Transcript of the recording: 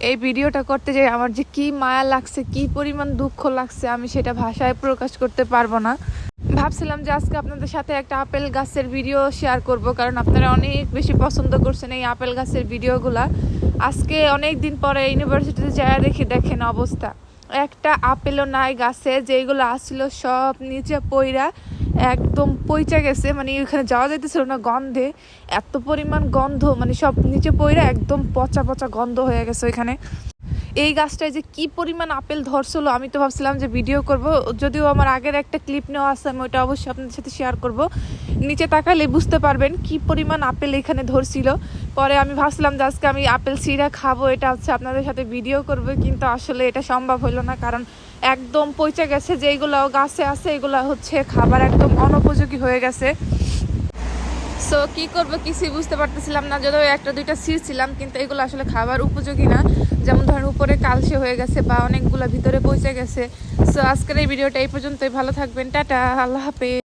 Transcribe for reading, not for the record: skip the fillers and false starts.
এই ভিডিওটা করতে যাই আমার যে কি মায়া লাগছে, কি পরিমাণ দুঃখ লাগছে, আমি সেটা ভাষায় প্রকাশ করতে পারবো না। ভাবছিলাম যে আজকে আপনাদের সাথে একটা আপেল গাছের ভিডিও শেয়ার করব, কারণ আপনারা অনেক বেশি পছন্দ করছেন এই আপেল গাছের ভিডিওগুলা। আজকে অনেক দিন পরে ইউনিভার্সিটিতে যায় দেখেন অবস্থা, একটা আপেলও নাই গাছে। যেগুলো আসছিল সব নিচে পইরা একদম পইচা গেছে, মানে ওখানে যাওয়া যাইতেছিল না গন্ধে, এত পরিমাণ গন্ধ, মানে সব নিচে পইরা একদম পচা পচা গন্ধ হয়ে গেছে ওইখানে। এই গাছটায় যে কি পরিমাণ আপেল ধরছিল, আমি তো ভাবছিলাম যে ভিডিও করব, যদিও আমার আগের একটা ক্লিপ নেওয়া আছে, আমি ওইটা অবশ্যই আপনাদের সাথে শেয়ার করব। নিচে তাকালে বুঝতে পারবেন কি পরিমাণ আপেল এখানে ধরছিল। পরে আমি ভাবছিলাম যে আজকে আমি আপেল সিরা খাবো, এটা হচ্ছে আপনাদের সাথে ভিডিও করব, কিন্তু আসলে এটা সম্ভব হলো না, কারণ একদম পচে গেছে। যেগুলো গাছে আছে এগুলো হচ্ছে খাবার একদম অনুপযোগী হয়ে গেছে। সো কী করবো কিছুই বুঝতে পারতেছিলাম না, যদিও একটা দুইটা ছিঁড়ছিলাম, কিন্তু এগুলো আসলে খাবার উপযোগী না। যেমন ধরেন উপরে কালসে হয়ে গেছে বা অনেকগুলো ভিতরে পচে গেছে। সো আজকের এই ভিডিওটা এই পর্যন্তই। ভালো থাকবেন, টাটা, আল্লাহ হাফেজ।